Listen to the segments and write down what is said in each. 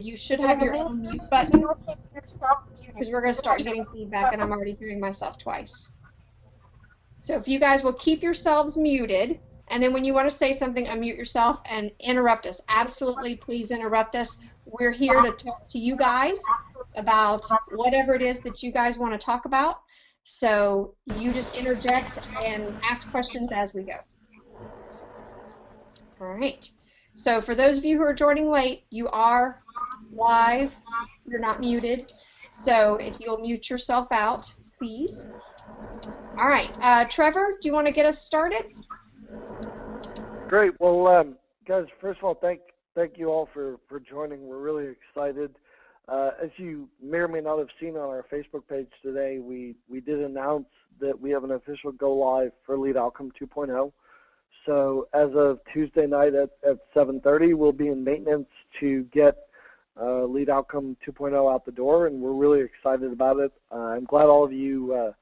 you should have your own mute button because we're going to start getting feedback and I'm already hearing myself twice. So if you guys will keep yourselves muted, and then when you want to say something, unmute yourself and interrupt us. Absolutely, please interrupt us. We're here to talk to you guys about whatever it is that you guys want to talk about. So you just interject and ask questions as we go. All right. So for those of you who are joining late, you are live. You're not muted. So if you'll mute yourself out, please. All right. Trevor, do you want to get us started? Great. Well, guys, first of all, thank you all for joining. We're really excited. As you may or may not have seen on our Facebook page today, we did announce that we have an official go live for Leadoutcome 2.0. So as of Tuesday night at 7:30, we'll be in maintenance to get Leadoutcome 2.0 out the door, and we're really excited about it. I'm glad all of you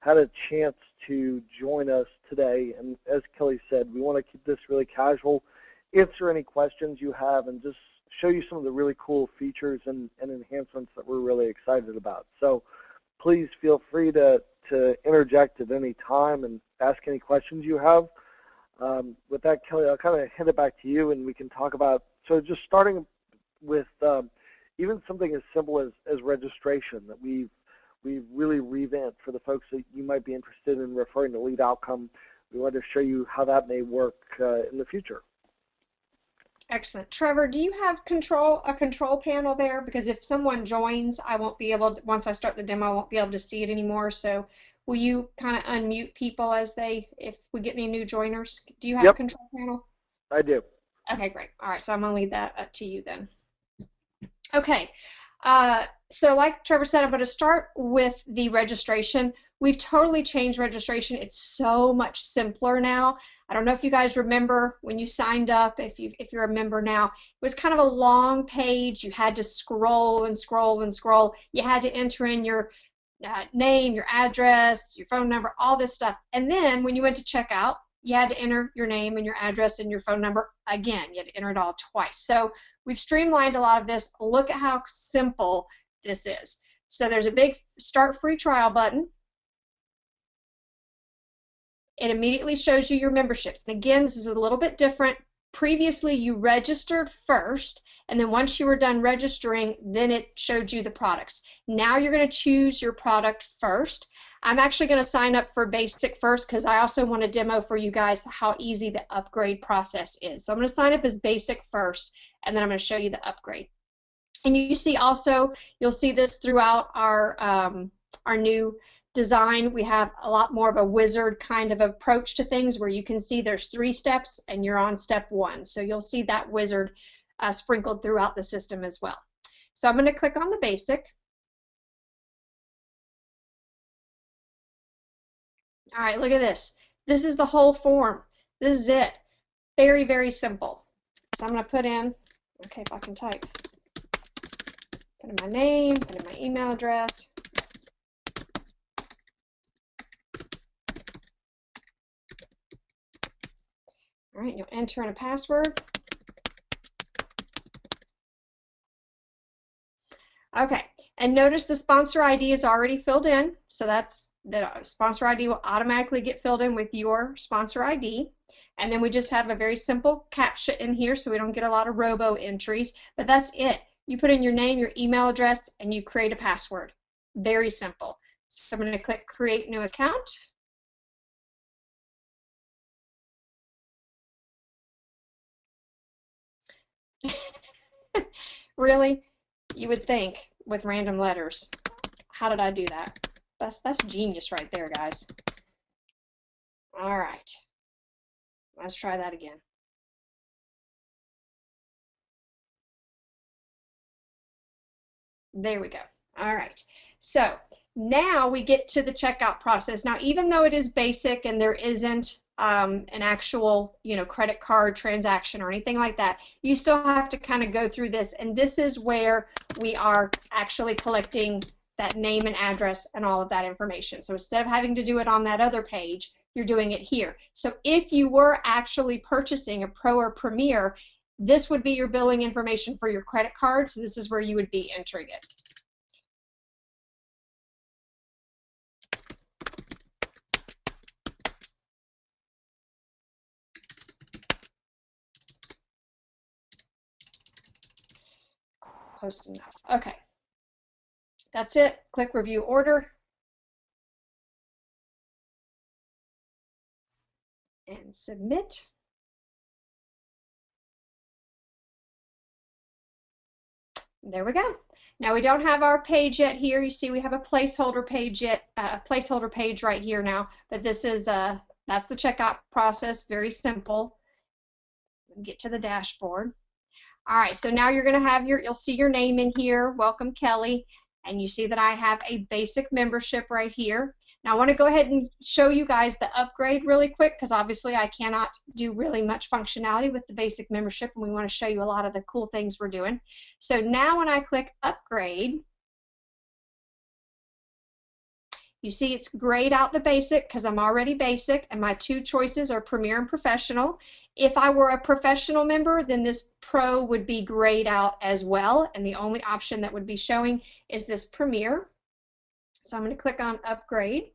had a chance to join us today. And as Kelly said, we want to keep this really casual, answer any questions you have, and just show you some of the really cool features and enhancements that we're really excited about. So please feel free to interject at any time and ask any questions you have. With that, Kelly, I'll kind of hand it back to you, and we can talk about, so just starting with even something as simple as registration that we've really revamped for the folks that you might be interested in referring to Leadoutcome. We want to show you how that may work in the future. Excellent. Trevor, do you have a control panel there? Because if someone joins, I won't be able to, once I start the demo, I won't be able to see it anymore. So will you kind of unmute people if we get any new joiners? Do you have a control panel? I do. Okay, great. All right, so I'm going to leave that up to you then. Okay. So like Trevor said, I'm going to start with the registration. We've totally changed registration. It's so much simpler now. I don't know if you guys remember when you signed up, if you're a member now, it was kind of a long page. You had to scroll and scroll and scroll. You had to enter in your name, your address, your phone number, all this stuff. And then when you went to check out, you had to enter your name and your address and your phone number again. You had to enter it all twice. So we've streamlined a lot of this. Look at how simple this is. So there's a big Start Free Trial button. It immediately shows you your memberships. And again, this is a little bit different. Previously, you registered first, and then once you were done registering, then it showed you the products. Now you're going to choose your product first. I'm actually going to sign up for Basic first because I also want to demo for you guys how easy the upgrade process is. So I'm going to sign up as Basic first, and then I'm going to show you the upgrade. And you see also, you'll see this throughout our new design. We have a lot more of a wizard kind of approach to things where you can see there's 3 steps and you're on step 1. So you'll see that wizard sprinkled throughout the system as well. So I'm going to click on the Basic. All right, look at this. This is the whole form. This is it. Very, very simple. So I'm going to put in, okay, if I can type, put in my name, put in my email address. All right, you'll enter in a password. Okay, and notice the sponsor ID is already filled in, so the sponsor ID will automatically get filled in with your sponsor ID. And then we just have a very simple CAPTCHA in here so we don't get a lot of robo entries, but that's it. You put in your name, your email address, and you create a password. Very simple. So I'm going to click Create New Account. Really? You would think with random letters. How did I do that? That's genius right there, guys. All right. Let's try that again. There we go. All right. So now we get to the checkout process. Now, even though it is basic and there isn't an actual, credit card transaction or anything like that, you still have to kind of go through this. And this is where we are actually collecting that name and address and all of that information. So instead of having to do it on that other page, you're doing it here. So if you were actually purchasing a Pro or Premier, This would be your billing information for your credit card, so this is where you would be entering it. Close enough. Okay. That's it. Click Review Order. And submit. There we go. Now we don't have our page yet here. You see we have a placeholder page yet, a placeholder page right here now, but this is that's the checkout process, very simple. Get to the dashboard. All right, so now you're going to have you'll see your name in here, welcome Kelly, and you see that I have a basic membership right here. Now I want to go ahead and show you guys the upgrade really quick, because obviously I cannot do really much functionality with the basic membership, and we want to show you a lot of the cool things we're doing. So now when I click upgrade, you see it's grayed out the basic because I'm already basic, and my two choices are Premier and Professional. If I were a professional member, then this Pro would be grayed out as well, and the only option that would be showing is this Premier. So I'm going to click on Upgrade.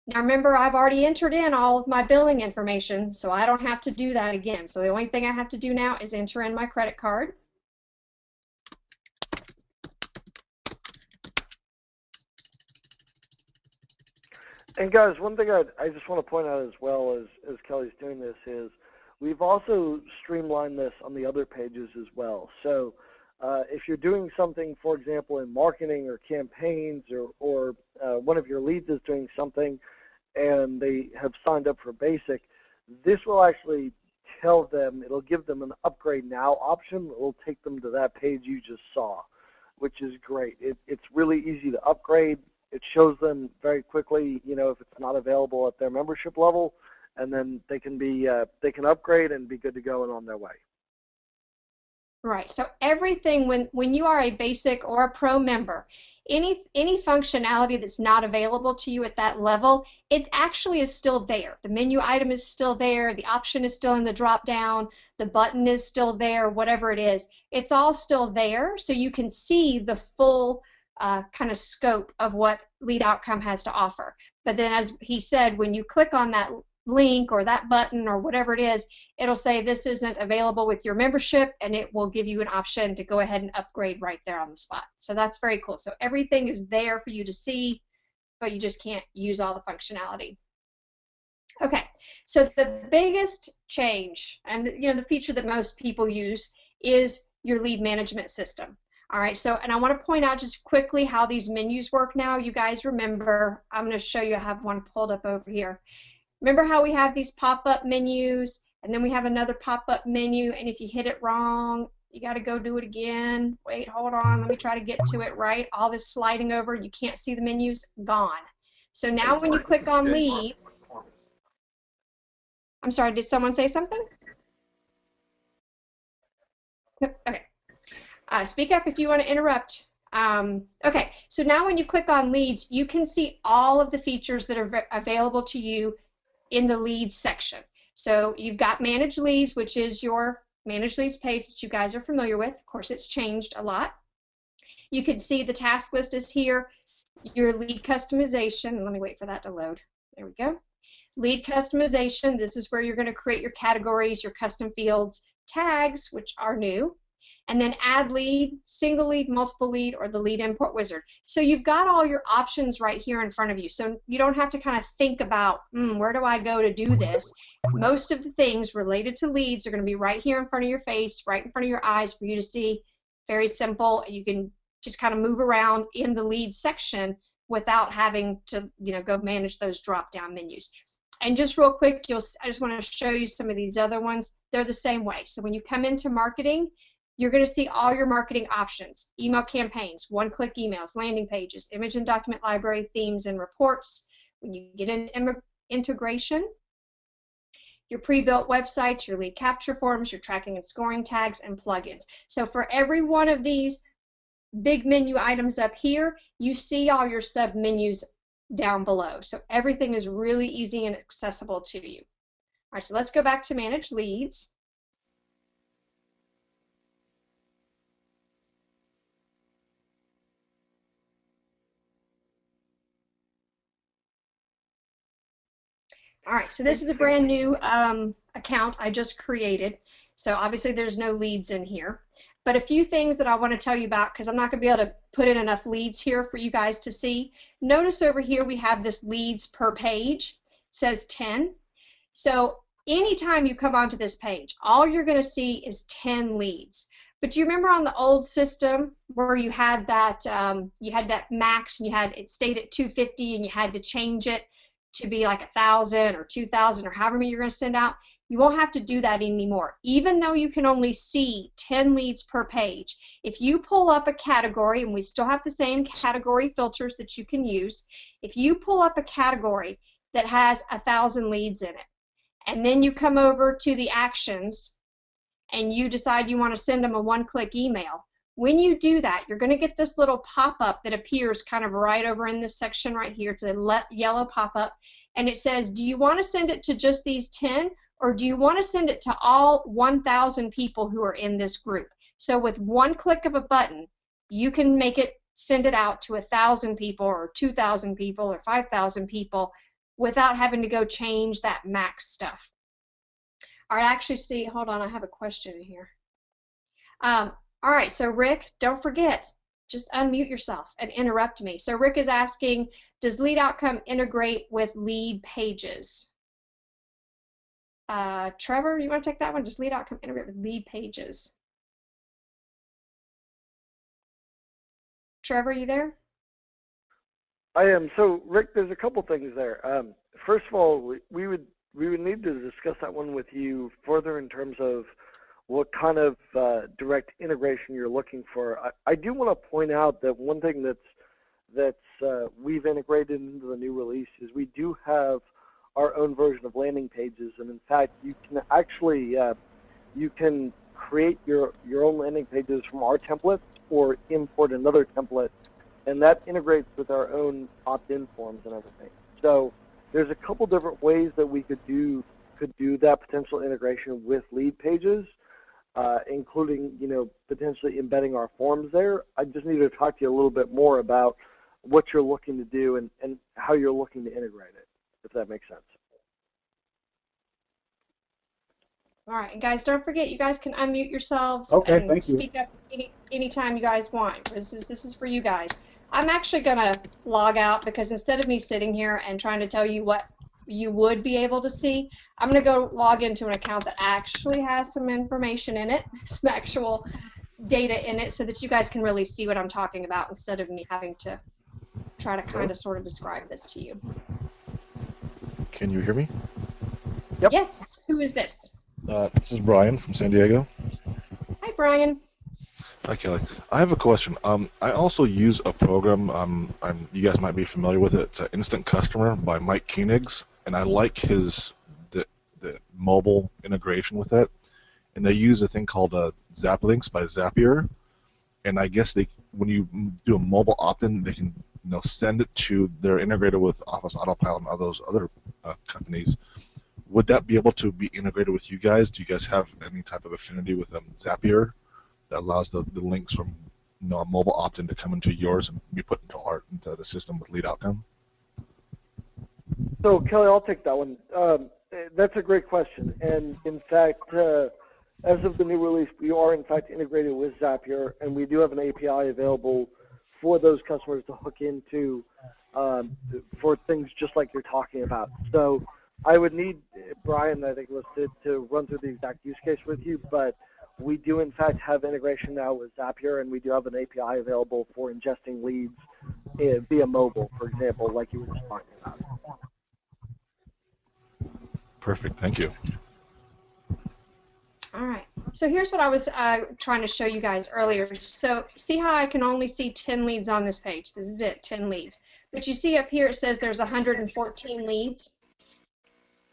Now remember, I've already entered in all of my billing information, so I don't have to do that again. So the only thing I have to do now is enter in my credit card. And guys, one thing I just want to point out as well as Kelly's doing this is we've also streamlined this on the other pages as well. So if you're doing something, for example, in marketing or campaigns, or one of your leads is doing something and they have signed up for basic, this will actually tell them, it'll give them an upgrade now option. It will take them to that page you just saw, which is great. It's really easy to upgrade. It shows them very quickly, you know, if it's not available at their membership level, and then they can upgrade and be good to go and on their way. Right. So everything, when you are a basic or a pro member, any functionality that's not available to you at that level, it actually is still there. The menu item is still there. The option is still in the drop down. The button is still there. Whatever it is, it's all still there. So you can see the full kind of scope of what Lead Outcome has to offer. But then, as he said, when you click on that link or that button or whatever it is, it'll say this isn't available with your membership, and it will give you an option to go ahead and upgrade right there on the spot. So that's very cool. So everything is there for you to see, but you just can't use all the functionality. Okay, so the biggest change, and the feature that most people use, is your lead management system. All right, so, and I want to point out just quickly how these menus work now. You guys remember, I'm going to show you, I have one pulled up over here. Remember how we have these pop-up menus, and then we have another pop-up menu, and if you hit it wrong, you got to go do it again. Wait, hold on, let me try to get to it right. All this sliding over, you can't see the menus, gone. So now when you click on leads, I'm sorry, did someone say something? Okay. Speak up if you want to interrupt. Okay, so now when you click on leads, you can see all of the features that are available to you in the leads section. So you've got manage leads, which is your manage leads page that you guys are familiar with. Of course, it's changed a lot. You can see the task list is here, your lead customization. Let me wait for that to load. There we go. Lead customization, this is where you're going to create your categories, your custom fields, tags, which are new, and then add lead, single lead, multiple lead, or the lead import wizard. So you've got all your options right here in front of you. So you don't have to kind of think about, where do I go to do this? Most of the things related to leads are going to be right here in front of your face, right in front of your eyes for you to see. Very simple. You can just kind of move around in the lead section without having to, go manage those drop-down menus. And just real quick, I just want to show you some of these other ones. They're the same way. So when you come into marketing, you're going to see all your marketing options: email campaigns, one-click emails, landing pages, image and document library, themes and reports. When you get into integration, your pre-built websites, your lead capture forms, your tracking and scoring tags, and plugins. So for every one of these big menu items up here, you see all your sub-menus down below. So everything is really easy and accessible to you. All right, so let's go back to manage leads. All right, so this is a brand new account I just created. So obviously there's no leads in here, but a few things that I want to tell you about, because I'm not going to be able to put in enough leads here for you guys to see. Notice over here we have this leads per page. It says 10. So anytime you come onto this page, all you're going to see is 10 leads. But do you remember on the old system where you had that max, and it stayed at 250 and you had to change it to be like 1,000 or 2,000 or however many you're going to send out? You won't have to do that anymore. Even though you can only see 10 leads per page, if you pull up a category, and we still have the same category filters that you can use, if you pull up a category that has 1,000 leads in it, and then you come over to the actions and you decide you want to send them a one-click email, when you do that, you're going to get this little pop-up that appears kind of right over in this section right here. It's a yellow pop-up, and it says, do you want to send it to just these 10, or do you want to send it to all 1,000 people who are in this group? So with one click of a button, you can send it out to 1,000 people or 2,000 people or 5,000 people without having to go change that max stuff. All right, actually, see, hold on, I have a question in here. All right, so Rick, don't forget, just unmute yourself and interrupt me. So Rick is asking, does Lead Outcome integrate with lead pages? Trevor, you want to take that one? Does Lead Outcome integrate with lead pages? Trevor, you there? I am. So Rick, there's a couple things there. First of all, we would need to discuss that one with you further in terms of what kind of direct integration you're looking for. I do want to point out that one thing that's we've integrated into the new release is we do have our own version of landing pages, and in fact, you can actually you can create your own landing pages from our templates or import another template, and that integrates with our own opt-in forms and everything. So there's a couple different ways that we could do that potential integration with lead pages, including potentially embedding our forms there. I just need to talk to you a little bit more about what you're looking to do and how you're looking to integrate it, if that makes sense. All right, and guys, don't forget, you guys can unmute yourselves and speak up anytime you guys want. This is for you guys. I'm actually gonna log out, because instead of me sitting here and trying to tell you what you would be able to see, I'm gonna go log into an account that actually has some information in it, some actual data in it, so that you guys can really see what I'm talking about instead of me having to try to kind of sort of describe this to you. Can you hear me? Yep. Yes. Who is this? This is Brian from San Diego. Hi, Brian. Hi, Kelly. I have a question. I also use a program, you guys might be familiar with it. It's an Instant Customer by Mike Koenigs, and I like the mobile integration with it. And they use a thing called Zap Links by Zapier, and I guess when you do a mobile opt-in, they can send it to, they're integrated with Office Autopilot and all those other companies. Would that be able to be integrated with you guys? Do you guys have any type of affinity with Zapier that allows the links from a mobile opt-in to come into yours and be put into the system with Lead Outcome? So Kelly, I'll take that one. That's a great question, and in fact, as of the new release, we are in fact integrated with Zapier, and we do have an API available for those customers to hook into for things just like you're talking about. So I would need Brian, I think, listed to run through the exact use case with you, but we do in fact have integration now with Zapier, and we do have an API available for ingesting leads via mobile, for example, like you were just talking about. Perfect, thank you. All right, so here's what I was trying to show you guys earlier. So see how I can only see 10 leads on this page? This is it, 10 leads. But you see up here it says there's 114 leads.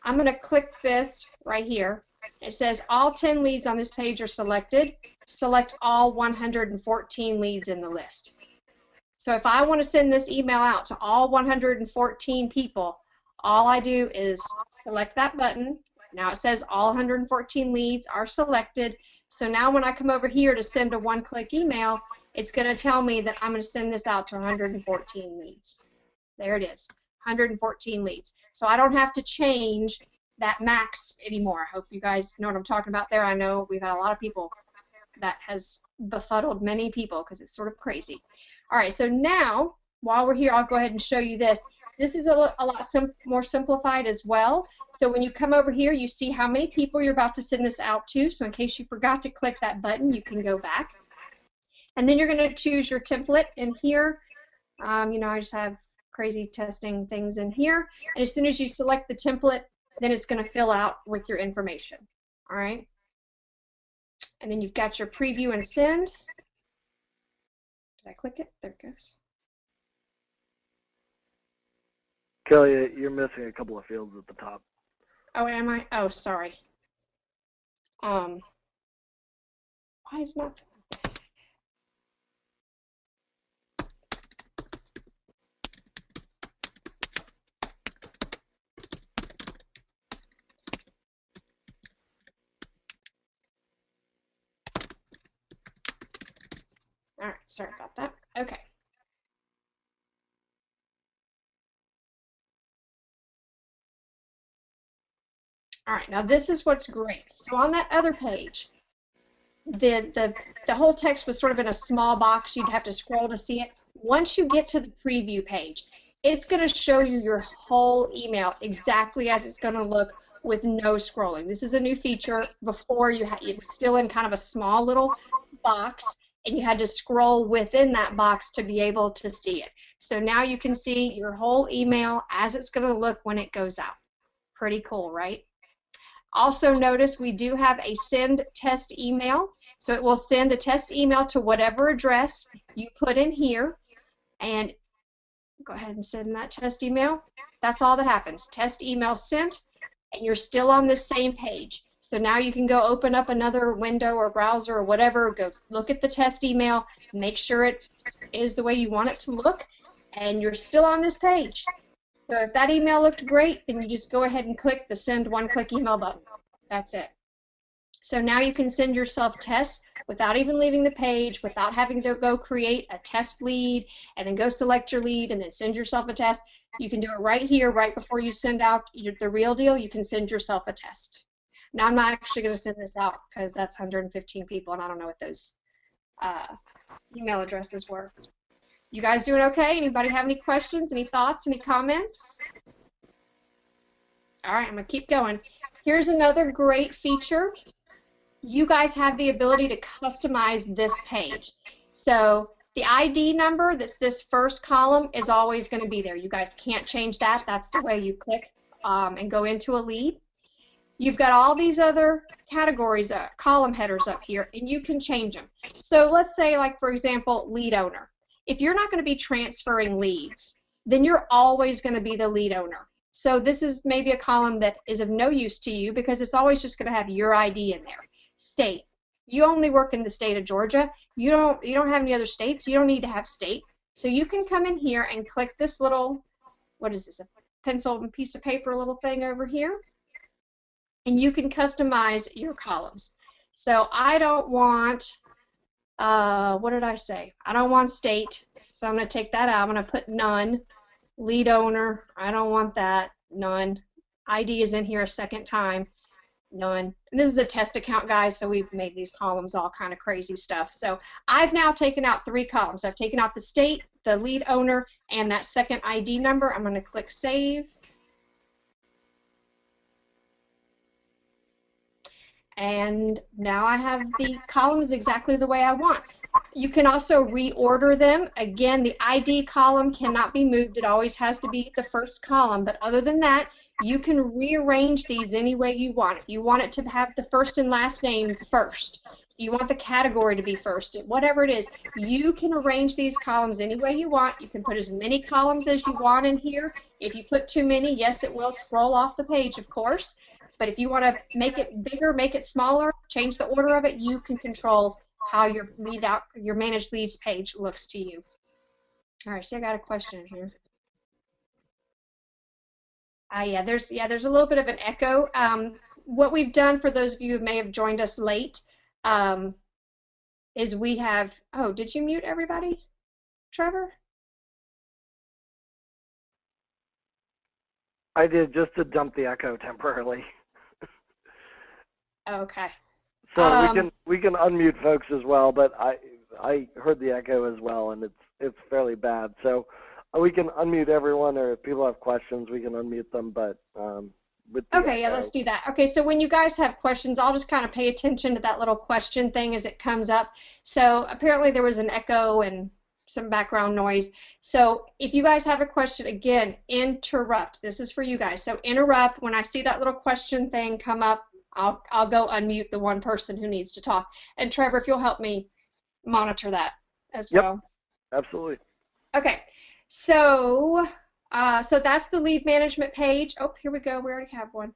I'm going to click this right here. It says all 10 leads on this page are selected. Select all 114 leads in the list. So if I want to send this email out to all 114 people, all I do is select that button. Now it says all 114 leads are selected. So now when I come over here to send a one-click email, it's going to tell me that I'm going to send this out to 114 leads. There it is, 114 leads. So I don't have to change that max anymore. I hope you guys know what I'm talking about there. I know we've had a lot of people that has befuddled many people because it's sort of crazy. All right, so now while we're here, I'll go ahead and show you this. This is a lot more simplified as well. So when you come over here, you see how many people you're about to send this out to. So in case you forgot to click that button, you can go back. And then you're going to choose your template in here. You know, I just have crazy testing things in here. And as soon as you select the template, then it's going to fill out with your information. All right. And then you've got your preview and send. Did I click it? There it goes. Kelly, you're missing a couple of fields at the top. Oh, am I? Oh, sorry. Why is not? All right, sorry about that. Okay. All right, now this is what's great. So on that other page, the whole text was sort of in a small box. You'd have to scroll to see it. Once you get to the preview page, it's going to show you your whole email exactly as it's going to look with no scrolling. This is a new feature. Before it was still in kind of a small little box, and you had to scroll within that box to be able to see it. So now you can see your whole email as it's going to look when it goes out. Pretty cool, right? Also notice we do have a send test email. So it will send a test email to whatever address you put in here. And go ahead and send that test email. That's all that happens. Test email sent, and you're still on this same page. So now you can go open up another window or browser or whatever, go look at the test email, make sure it is the way you want it to look, and you're still on this page. So if that email looked great, then you just go ahead and click the send one-click email button. That's it. So now you can send yourself tests without even leaving the page, without having to go create a test lead and then go select your lead and then send yourself a test. You can do it right here, right before you send out the real deal. You can send yourself a test. Now I'm not actually going to send this out because that's 115 people and I don't know what those email addresses were. You guys doing okay? Anybody have any questions, any thoughts, any comments? All right, I'm going to keep going. Here's another great feature. You guys have the ability to customize this page. So the ID number that's this first column is always going to be there. You guys can't change that. That's the way you click and go into a lead. You've got all these other categories, column headers up here, and you can change them. So let's say, like, for example, lead owner. If you're not going to be transferring leads, then you're always going to be the lead owner. So this is maybe a column that is of no use to you because it's always just going to have your ID in there. State. You only work in the state of Georgia. You don't have any other states. You don't need to have state. So you can come in here and click this little, what is this, a pencil and piece of paper little thing over here, and you can customize your columns. So I don't want, what did I say? I don't want state, so I'm going to take that out. I'm going to put none. Lead owner, I don't want that, none. ID is in here a second time, none. And this is a test account, guys, so we've made these columns all kind of crazy stuff. So I've now taken out 3 columns. I've taken out the state, the lead owner, and that second ID number. I'm going to click Save. And now I have the columns exactly the way I want. You can also reorder them. Again, the ID column cannot be moved. It always has to be the first column. But other than that, you can rearrange these any way you want. If you want it to have the first and last name first, if you want the category to be first, whatever it is, you can arrange these columns any way you want. You can put as many columns as you want in here. If you put too many, yes, it will scroll off the page, of course. But if you want to make it bigger, make it smaller, change the order of it, you can control how your managed leads page looks to you. All right, so I got a question here. Yeah, there's a little bit of an echo. What we've done for those of you who may have joined us late, is we have, oh, did you mute everybody, Trevor? I did, just to dump the echo temporarily. Okay. So we can unmute folks as well, but I heard the echo as well, and it's fairly bad. So we can unmute everyone, or if people have questions, we can unmute them. But with the Okay, yeah, let's do that. Okay, so when you guys have questions, I'll just kind of pay attention to that little question thing as it comes up. So apparently there was an echo and some background noise. So if you guys have a question, again, interrupt. This is for you guys. So interrupt. When I see that little question thing come up, I'll go unmute the one person who needs to talk. And Trevor, if you'll help me monitor that as well. Absolutely. Okay, so so that's the lead management page. Oh, here we go. We already have one.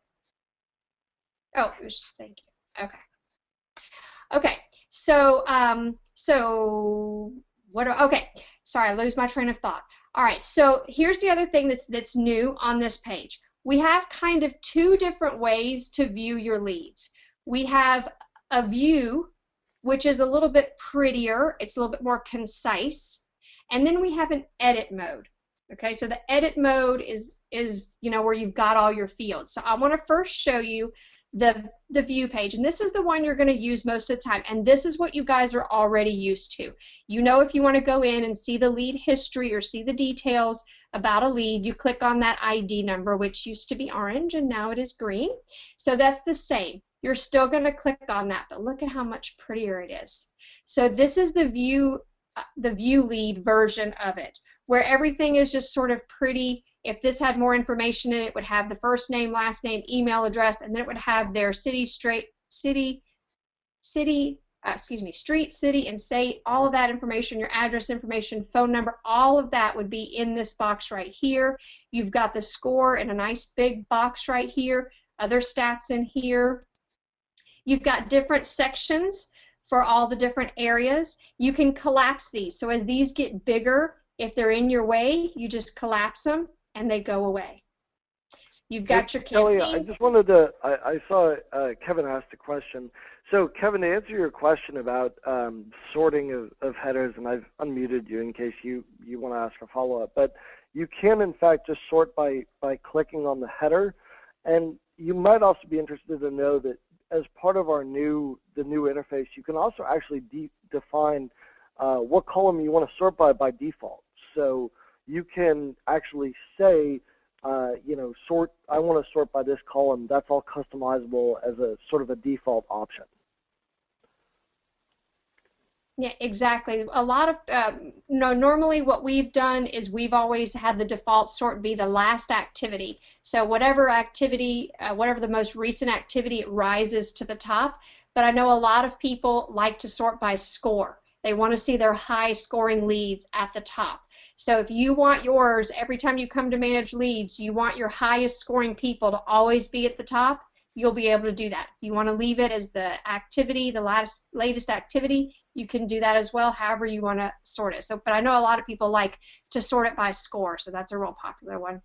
Oh, thank you. Okay. Okay. So okay. Sorry, I lose my train of thought. All right. So here's the other thing that's new on this page. We have kind of two different ways to view your leads. We have a view, which is a little bit prettier. It's a little bit more concise. And then we have an edit mode. Okay, so the edit mode is where you've got all your fields. So I want to first show you the view page, and this is the one you're going to use most of the time, and this is what you guys are already used to. If you want to go in and see the lead history or see the details about a lead, you click on that ID number, which used to be orange and now it is green. So that's the same. You're still going to click on that, but look at how much prettier it is. So this is the view lead version of it, where everything is just sort of pretty. If this had more information in it, it would have the first name, last name, email address, and then it would have their street, city, and state, all of that information, your address information, phone number, all of that would be in this box right here. You've got the score in a nice big box right here, other stats in here. You've got different sections for all the different areas. You can collapse these. So as these get bigger, if they're in your way, you just collapse them and they go away. You've got your campaigns. Kelly, I just wanted to, I saw Kevin asked a question. So Kevin, to answer your question about sorting of headers, and I've unmuted you in case you want to ask a follow-up, but you can in fact just sort by clicking on the header, and you might also be interested to know that as part of the new interface, you can also actually define what column you want to sort by default. So you can actually say, I want to sort by this column. That's all customizable as a sort of a default option. Yeah, exactly. A lot of, normally what we've done is we've always had the default sort be the last activity. So whatever activity, whatever the most recent activity, it rises to the top. But I know a lot of people like to sort by score. They want to see their high scoring leads at the top. So if you want yours, every time you come to manage leads, you want your highest scoring people to always be at the top, you'll be able to do that. If you want to leave it as the activity, the latest activity, you can do that as well, however you want to sort it. So, but I know a lot of people like to sort it by score, so that's a real popular one.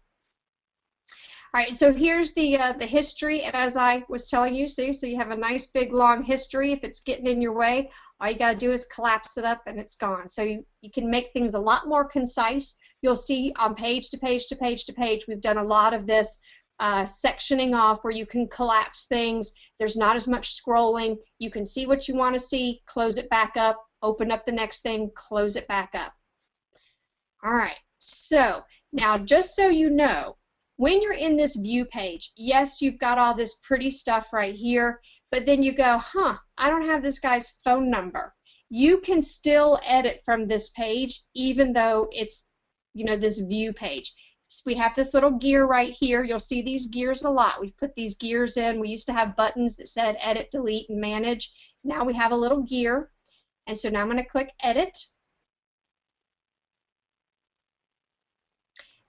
All right, so here's the history, and as I was telling you, see, so you have a nice big long history. If it's getting in your way, all you got to do is collapse it up and it's gone. So you can make things a lot more concise. You'll see on page to page to page to page, we've done a lot of this sectioning off where you can collapse things. There's not as much scrolling. You can see what you want to see, close it back up, open up the next thing, close it back up. All right, so now just so you know, when you're in this view page, yes, you've got all this pretty stuff right here, but then you go, I don't have this guy's phone number. You can still edit from this page even though it's, this view page. So we have this little gear right here. You'll see these gears a lot. We've put these gears in. We used to have buttons that said edit, delete, and manage. Now we have a little gear. And so now I'm going to click edit.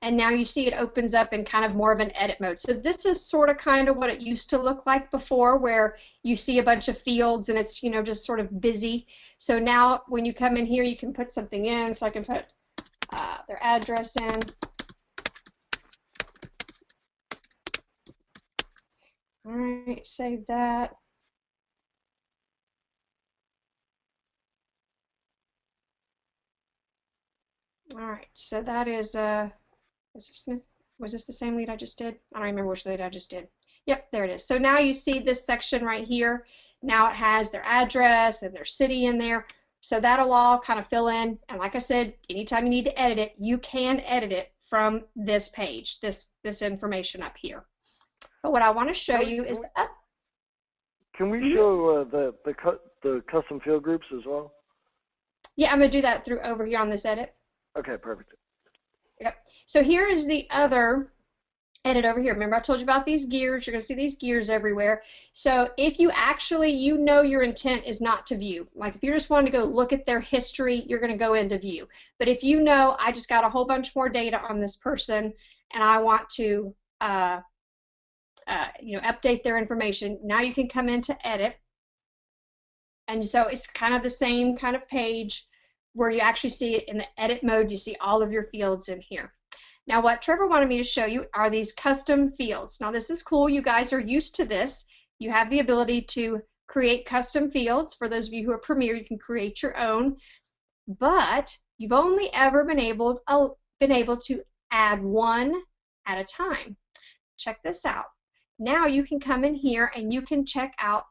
And now you see it opens up in kind of more of an edit mode. So this is sort of kind of what it used to look like before, where you see a bunch of fields and it's, just sort of busy. So now when you come in here, you can put something in. So I can put their address in. All right, save that. All right, so that is was this the same lead I just did? I don't remember which lead I just did. Yep, there it is. So now you see this section right here. Now it has their address and their city in there. So that'll all kind of fill in. And like I said, anytime you need to edit it, you can edit it from this page, this information up here. But what I want to show you is Can we show the custom field groups as well? Yeah, I'm going to do that through over here on this edit. Okay, perfect. Yep. So here is the other edit over here. Remember I told you about these gears. You're going to see these gears everywhere. So if you actually, your intent is not to view. Like if you just wanted to go look at their history, you're going to go into view. But if you know, I just got a whole bunch more data on this person and I want to update their information, now you can come into edit. And so it's kind of the same kind of page where you actually see it in the edit mode. You see all of your fields in here. Now what Trevor wanted me to show you are these custom fields. Now this is cool. You guys are used to this. You have the ability to create custom fields. For those of you who are Premier, you can create your own. But you've only ever been able to add one at a time. Check this out. Now you can come in here and you can check out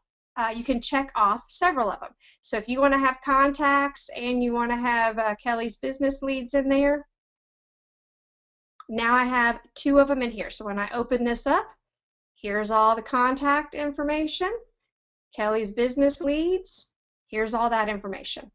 you can check off several of them. So if you want to have contacts and you want to have Kelly's business leads in there, now I have 2 of them in here. So when I open this up, here's all the contact information, Kelly's business leads, here's all that information.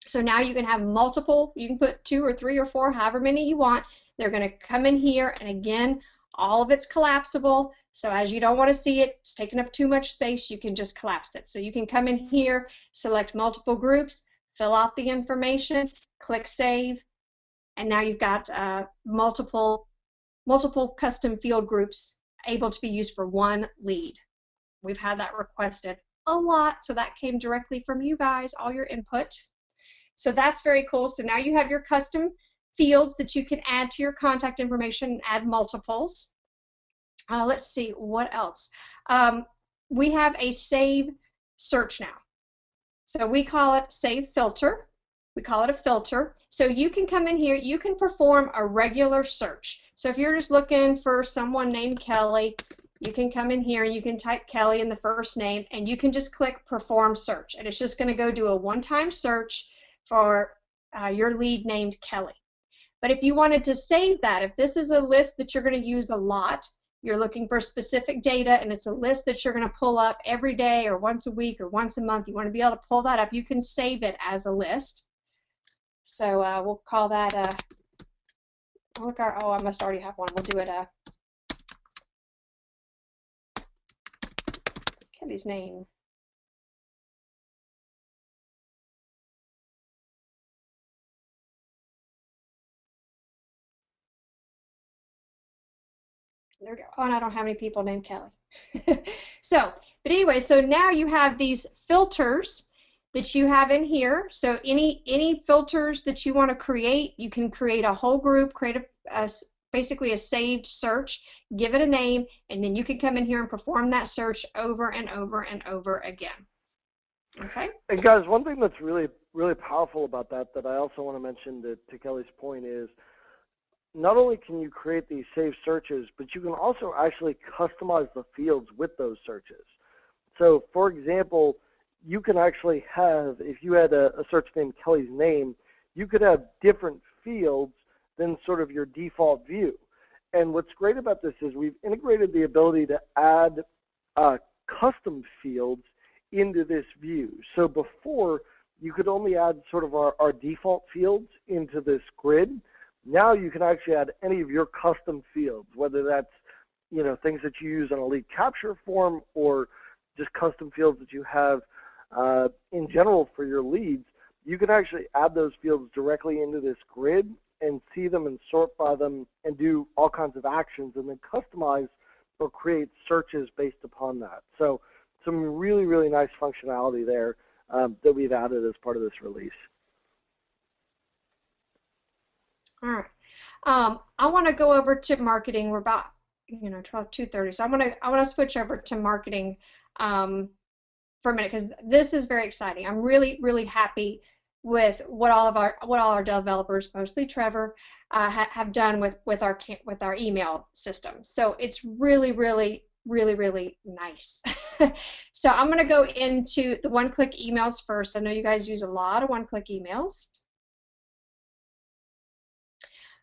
So now you can have multiple, you can put 2 or 3 or 4, however many you want. They're going to come in here, and again, all of it's collapsible. So as you don't want to see it, it's taking up too much space, you can just collapse it. So you can come in here, select multiple groups, fill out the information, click save, and now you've got multiple custom field groups able to be used for one lead. We've had that requested a lot, so that came directly from you guys, all your input. So that's very cool. So now you have your custom fields that you can add to your contact information and add multiples. Let's see, what else? We have a save search now. So we call it save filter. We call it a filter. So you can come in here, you can perform a regular search. So if you're just looking for someone named Kelly, you can come in here and you can type Kelly in the first name and you can just click perform search. And it's just going to go do a one-time search for your lead named Kelly. But if you wanted to save that, if this is a list that you're going to use a lot, you're looking for specific data and it's a list that you're going to pull up every day or once a week or once a month, you want to be able to pull that up, you can save it as a list. So we'll call that, oh, I must already have one. We'll do it, Kelly's name. There we go. Oh, and I don't have any people named Kelly. But anyway, so now you have these filters that you have in here. So any filters that you want to create, you can create a whole group, create basically a saved search, give it a name, and then you can come in here and perform that search over and over and over again. Okay. And guys, one thing that's really, really powerful about that I also want to mention to Kelly's point is, not only can you create these saved searches, but you can also actually customize the fields with those searches. So, for example, you can actually have, if you had a search named Kelly's name, you could have different fields than sort of your default view. And what's great about this is we've integrated the ability to add custom fields into this view. So before, you could only add sort of our default fields into this grid. Now you can actually add any of your custom fields, whether that's, things that you use on a lead capture form or just custom fields that you have in general for your leads. You can actually add those fields directly into this grid and see them and sort by them and do all kinds of actions and then customize or create searches based upon that. So some really, really nice functionality there that we've added as part of this release. All right. I want to go over to marketing. We're about 2:30, so I want to switch over to marketing for a minute because this is very exciting. I'm really happy with what all our developers, mostly Trevor, have done with our email system. So it's really nice. So I'm going to go into the one-click emails first. I know you guys use a lot of one-click emails.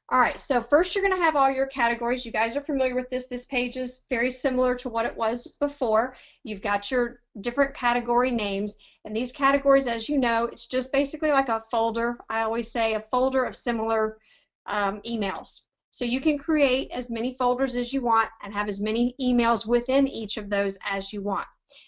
All right, so first you're going to have all your categories. You guys are familiar with this. This page is very similar to what it was before. You've got your different category names, and these categories, as you know, it's just basically like a folder. I always say a folder of similar emails. So you can create as many folders as you want and have as many emails within each of those as you want.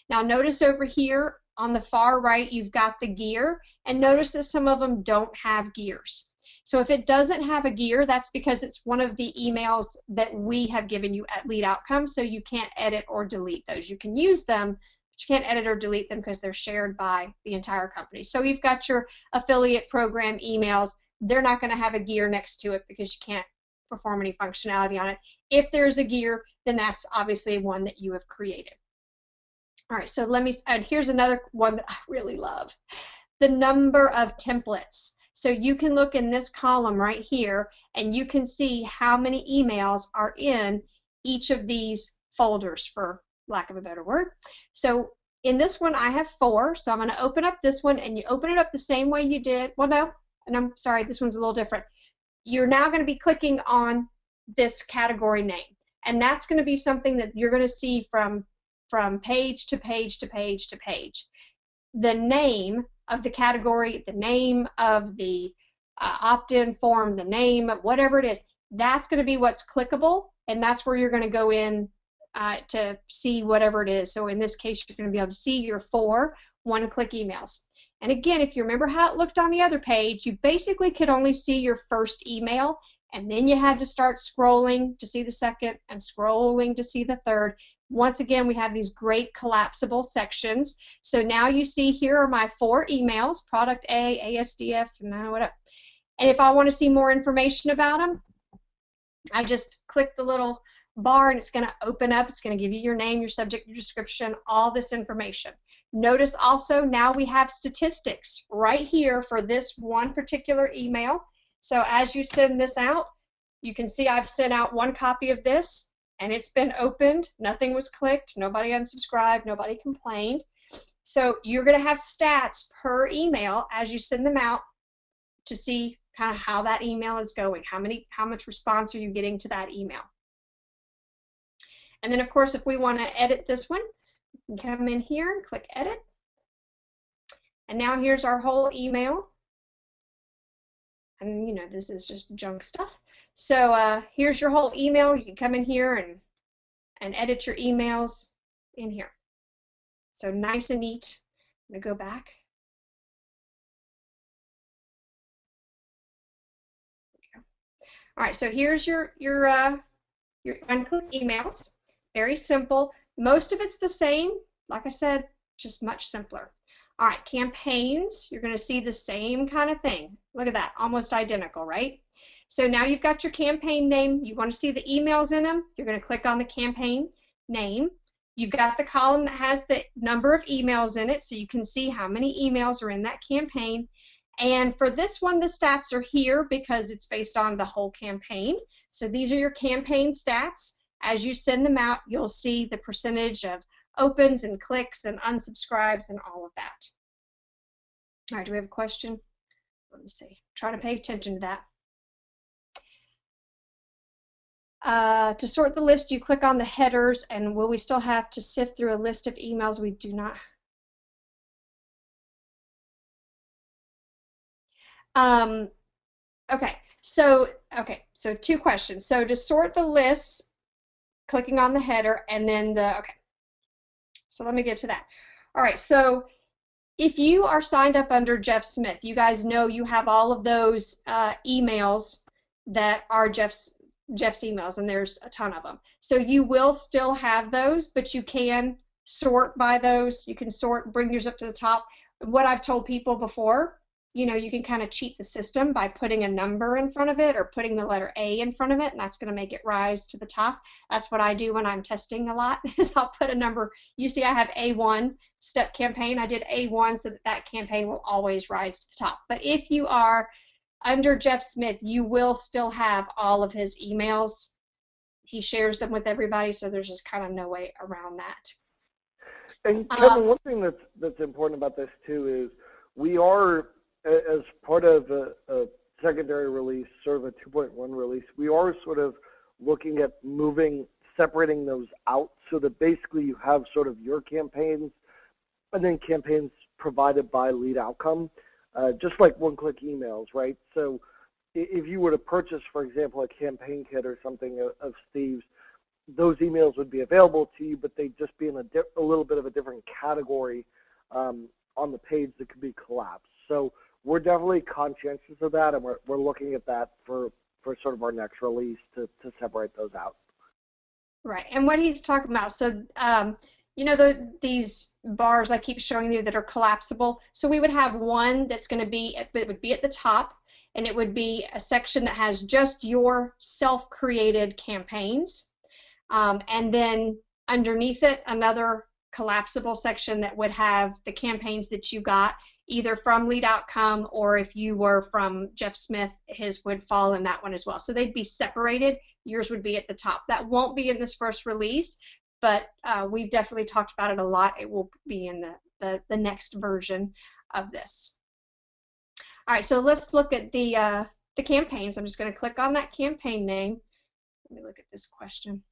Now notice over here on the far right, you've got the gear, and notice that some of them don't have gears. So if it doesn't have a gear, that's because it's one of the emails that we have given you at Lead Outcome, so you can't edit or delete those. You can use them, but you can't edit or delete them because they're shared by the entire company. So you've got your affiliate program emails. They're not going to have a gear next to it because you can't perform any functionality on it. If there's a gear, then that's obviously one that you have created. All right, so and here's another one that I really love, the number of templates. So you can look in this column right here and you can see how many emails are in each of these folders, for lack of a better word. So in this one I have 4, so I'm going to open up this one, and you open it up the same way you did, well no, and I'm sorry, this one's a little different. You're now going to be clicking on this category name, and that's going to be something that you're going to see from page to page to page to page. The name of the category, the name of the opt-in form, the name of whatever it is, that's going to be what's clickable, and that's where you're going to go in to see whatever it is. So in this case, you're going to be able to see your 4 one-click emails. And again, if you remember how it looked on the other page, you basically could only see your first email, and then you had to start scrolling to see the second and scrolling to see the third. Once again, we have these great collapsible sections. So now you see here are my 4 emails, product A, ASDF, and whatever. And if I want to see more information about them, I just click the little bar and it's going to open up. It's going to give you your name, your subject, your description, all this information. Notice also now we have statistics right here for this one particular email. So as you send this out, you can see I've sent out 1 copy of this, and it's been opened. Nothing was clicked. Nobody unsubscribed. Nobody complained. So you're going to have stats per email as you send them out to see kind of how that email is going. How much response are you getting to that email? And then, of course, if we want to edit this one, we can come in here and click Edit. And now here's our whole email. And, you know, this is just junk stuff. So here's your whole email. You can come in here and edit your emails in here. So nice and neat. I'm going to go back. All right, so here's your one-click emails. Very simple. Most of it's the same. Like I said, just much simpler. All right, campaigns, you're going to see the same kind of thing. Look at that, almost identical, right? So now you've got your campaign name. You want to see the emails in them. You're going to click on the campaign name. You've got the column that has the number of emails in it, so you can see how many emails are in that campaign. And for this one, the stats are here because it's based on the whole campaign. So these are your campaign stats. As you send them out, you'll see the percentage of opens and clicks and unsubscribes and all of that. All right, do we have a question? Let me see. Try to pay attention to that. To sort the list, you click on the headers, and will we still have to sift through a list of emails? We do not. Okay, so 2 questions. So to sort the lists, clicking on the header, and then okay. So let me get to that. All right, so if you are signed up under Jeff Smith, you guys know you have all of those emails that are Jeff's emails, and there's a ton of them. So you will still have those, but you can sort by those. You can sort, bring yours up to the top. What I've told people before you can kind of cheat the system by putting a number in front of it or putting the letter A in front of it, and that's going to make it rise to the top. That's what I do when I'm testing a lot, is I'll put a number. You see I have A1 step campaign. I did A1 so that that campaign will always rise to the top. But if you are under Jeff Smith, you will still have all of his emails. He shares them with everybody, so there's just kind of no way around that. And Kevin, one thing that's important about this too is we are, as part of a secondary release, sort of a 2.1 release, we are sort of looking at separating those out so that basically you have sort of your campaigns and then campaigns provided by Lead Outcome, just like one-click emails, right? So if you were to purchase, for example, a campaign kit or something of Steve's, those emails would be available to you, but they'd just be in a little bit of a different category on the page that could be collapsed. So we're definitely conscientious of that, and we're looking at that for sort of our next release to separate those out. Right, and what he's talking about, so these bars I keep showing you that are collapsible, so we would have one that's going to be, it would be at the top, and it would be a section that has just your self-created campaigns, and then underneath it another collapsible section that would have the campaigns that you got either from Lead Outcome, or if you were from Jeff Smith, his would fall in that one as well. So they'd be separated. Yours would be at the top. That won't be in this first release, but we've definitely talked about it a lot. It will be in the next version of this. All right, so let's look at the campaigns. I'm just going to click on that campaign name. Let me look at this question.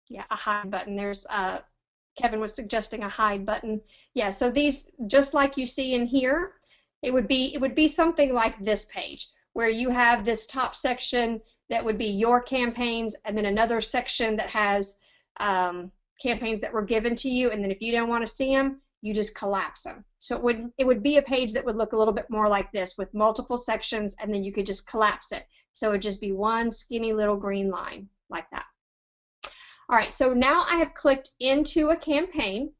Yeah, a hide button. There's Kevin was suggesting a hide button. Yeah, so these, just like you see in here, it would be something like this page where you have this top section that would be your campaigns, and then another section that has campaigns that were given to you, and then if you don't want to see them, you just collapse them. So it would be a page that would look a little bit more like this with multiple sections, and then you could just collapse it. So it would just be one skinny little green line like that. All right, so now I have clicked into a campaign.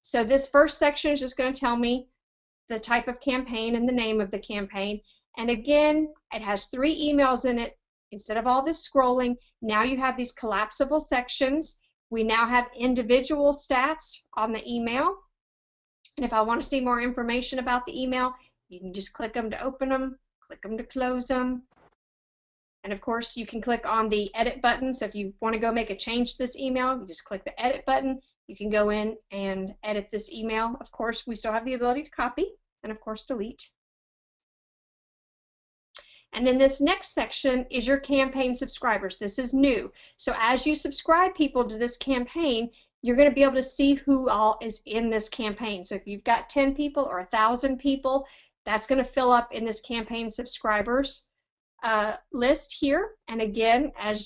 So this first section is just going to tell me the type of campaign and the name of the campaign. And again, it has 3 emails in it. Instead of all this scrolling, now you have these collapsible sections. We now have individual stats on the email. And if I want to see more information about the email, you can just click them to open them, click them to close them. And of course, you can click on the edit button. So if you want to go make a change to this email, you just click the edit button. You can go in and edit this email. Of course, we still have the ability to copy and of course delete. And then this next section is your campaign subscribers. This is new. So as you subscribe people to this campaign, you're going to be able to see who all is in this campaign. So if you've got 10 people or 1,000 people, that's going to fill up in this campaign subscribers list here. And again, as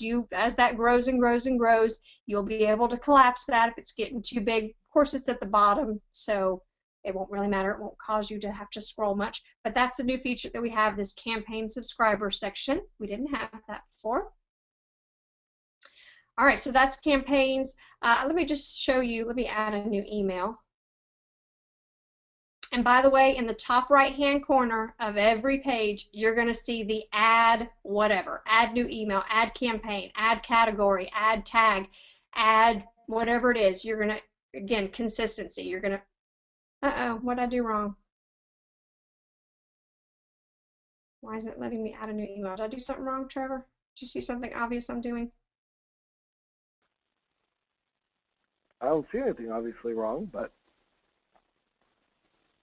that grows and grows and grows, you'll be able to collapse that if it's getting too big. Of course, it's at the bottom, so it won't really matter. It won't cause you to have to scroll much. But that's a new feature that we have, this campaign subscriber section. We didn't have that before. All right, so that's campaigns. Let me just show you. Let me add a new email. And by the way, in the top right-hand corner of every page, you're going to see the add whatever, add new email, add campaign, add category, add tag, add whatever it is. You're going to, again, consistency. You're going to, what did I do wrong? Why isn't it letting me add a new email? Did I do something wrong, Trevor? Did you see something obvious I'm doing? I don't see anything obviously wrong, but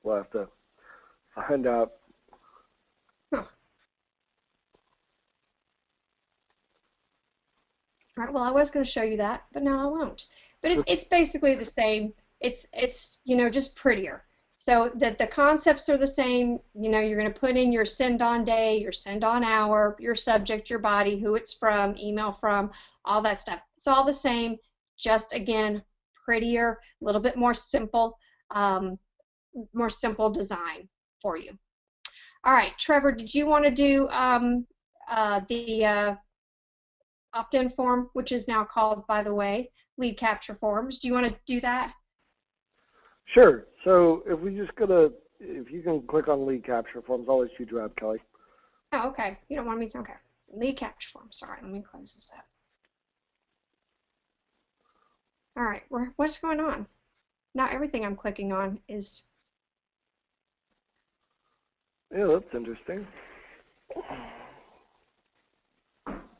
we'll have to find out. Huh. All right, well, I was going to show you that, but now I won't. But it's basically the same. It's just prettier. So that the concepts are the same. You're going to put in your send on day, your send on hour, your subject, your body, who it's from, email from, all that stuff. It's all the same, just again, prettier, a little bit more simple design for you. All right, Trevor, did you want to do the opt-in form, which is now called, by the way, lead capture forms? Do you want to do that? Sure. So if we just go to if you can click on lead capture forms, I'll let you drive, Kelly. Oh, okay. You don't want me to, okay. Lead capture form. Sorry, let me close this up. All right, what's going on? Now everything I'm clicking on is... Yeah, that's interesting.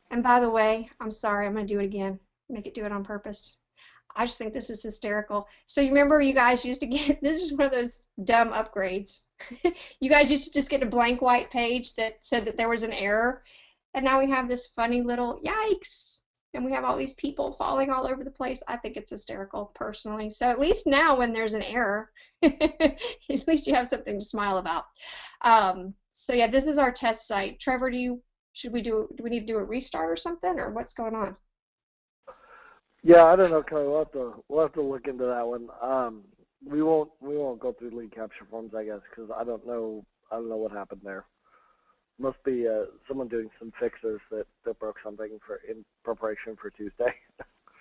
And by the way, I'm sorry, I'm going to do it again. Make it do it on purpose. I just think this is hysterical. So you remember you guys used to get, this is one of those dumb upgrades. You guys used to just get a blank white page that said that there was an error. And now we have this funny little yikes. And we have all these people falling all over the place. I think it's hysterical personally. So at least now when there's an error, at least you have something to smile about. So yeah, this is our test site. Trevor, do we need to do a restart or something, or what's going on? Yeah, I don't know, Kelly. We'll have to look into that one. We won't go through lead capture forms, I guess, because I don't know what happened there. Must be someone doing some fixes that broke something in preparation for Tuesday.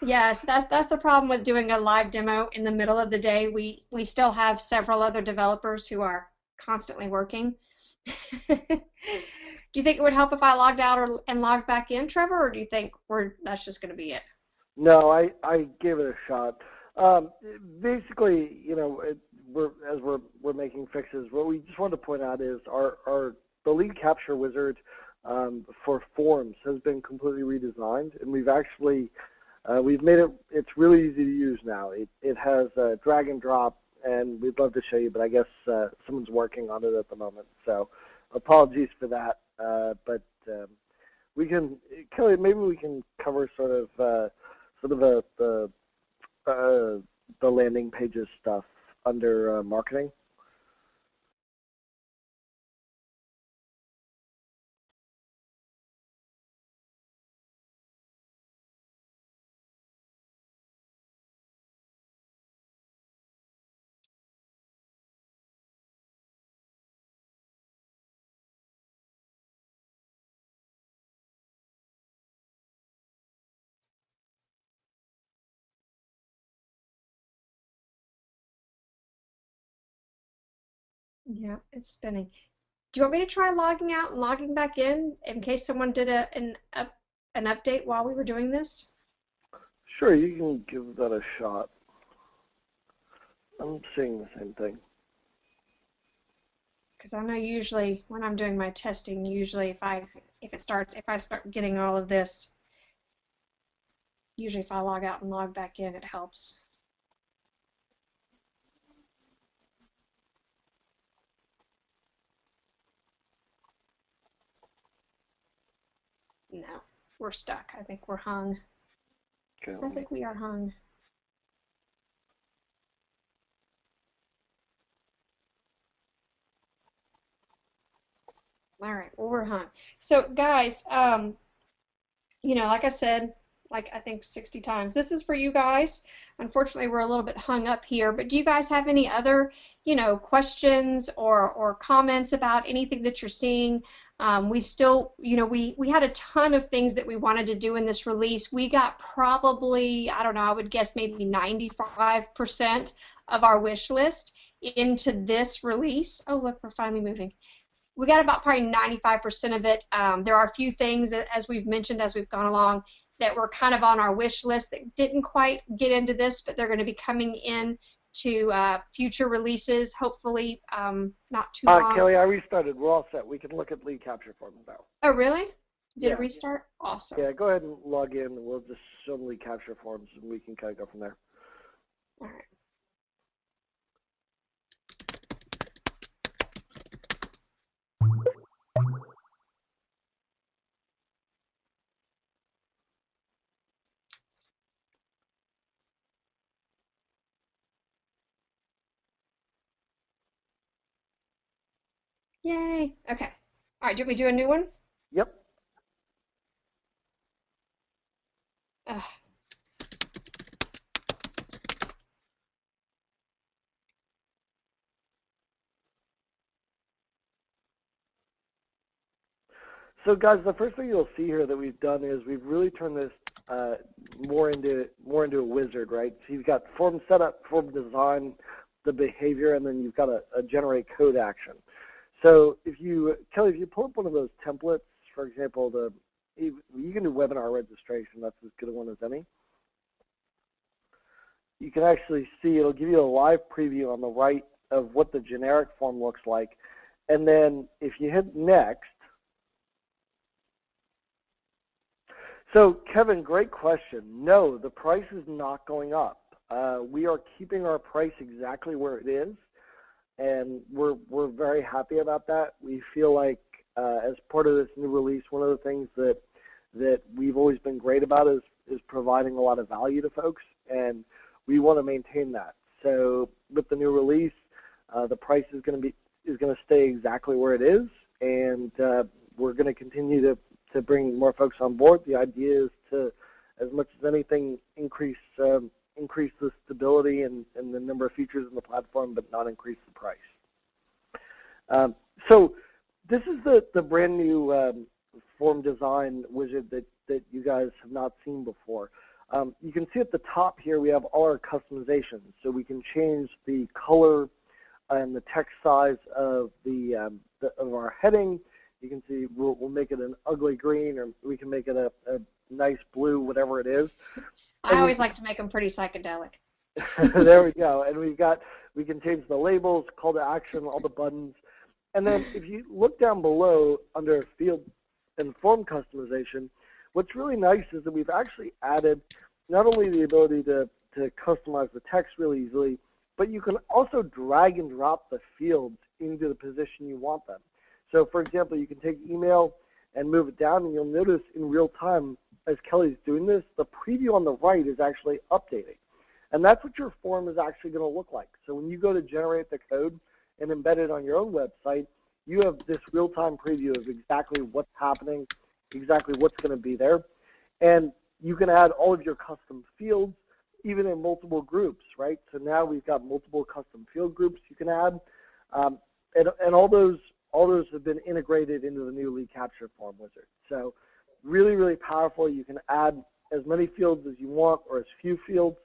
Yes, that's the problem with doing a live demo in the middle of the day. We still have several other developers who are constantly working. Do you think it would help if I logged out and logged back in, Trevor, or do you think that's just going to be it? No, I gave it a shot. Basically, you know, we're making fixes. What we just wanted to point out is the lead capture wizard for forms has been completely redesigned, and we've made it's really easy to use now. It has drag and drop, and we'd love to show you, but I guess someone's working on it at the moment. So apologies for that, but we can, Kelly, maybe we can cover sort of the landing pages stuff under marketing. Yeah, it's spinning. Do you want me to try logging out and logging back in case someone did an update while we were doing this? Sure, you can give that a shot. I'm seeing the same thing. Because I know usually when I'm doing my testing, usually if I start getting all of this, usually if I log out and log back in, it helps. No, we're stuck. I think we're hung. Okay, I think we are hung. All right, well, we're hung. So guys, you know, like I said, like I think 60 times, this is for you guys. Unfortunately, we're a little bit hung up here, but do you guys have any other, you know, questions or comments about anything that you're seeing? We still, you know, we had a ton of things that we wanted to do in this release. We got probably, I don't know, I would guess maybe 95% of our wish list into this release. Oh, look, we're finally moving. We got about probably 95% of it. There are a few things that, as we've mentioned as we've gone along, that were kind of on our wish list that didn't quite get into this, but they're going to be coming in to future releases, hopefully not too long. Kelly, I restarted. We're all set. We can look at lead capture forms now. Oh, really? Did Yeah. it restart? Awesome. Yeah, go ahead and log in, and we'll just show them lead capture forms, and we can kind of go from there. All right. Yay. Okay. All right, did we do a new one? Yep. Ugh. So guys, the first thing you'll see here that we've done is we've really turned this more into a wizard, right? So you've got form setup, form design, the behavior, and then you've got a generate code action. So Kelly, if you pull up one of those templates, for example, you can do webinar registration. That's as good a one as any. You can actually see, it'll give you a live preview on the right of what the generic form looks like. And then if you hit next, so Kevin, great question. No, the price is not going up. We are keeping our price exactly where it is, and we're very happy about that. We feel like as part of this new release, one of the things that we've always been great about is providing a lot of value to folks, and we want to maintain that. So with the new release, the price is going to stay exactly where it is, and we're going to continue to bring more folks on board. The idea is to, as much as anything, increase the stability and the number of features in the platform, but not increase the price. So this is the brand new form design wizard that you guys have not seen before. You can see at the top here we have all our customizations, so we can change the color and the text size of of our heading. You can see we'll make it an ugly green, or we can make it a nice blue, whatever it is. I always like to make them pretty psychedelic. There we go. And we can change the labels, call to action, all the buttons. And then if you look down below under field and form customization, what's really nice is that we've actually added not only the ability to customize the text really easily, but you can also drag and drop the fields into the position you want them. So for example, you can take email and move it down, and you'll notice in real time as Kelly's doing this, the preview on the right is actually updating. And that's what your form is actually going to look like. So when you go to generate the code and embed it on your own website, you have this real-time preview of exactly what's happening, exactly what's going to be there. And you can add all of your custom fields, even in multiple groups, right? So now we've got multiple custom field groups you can add. And all those have been integrated into the new lead capture form wizard. So really, really powerful. You can add as many fields as you want, or as few fields,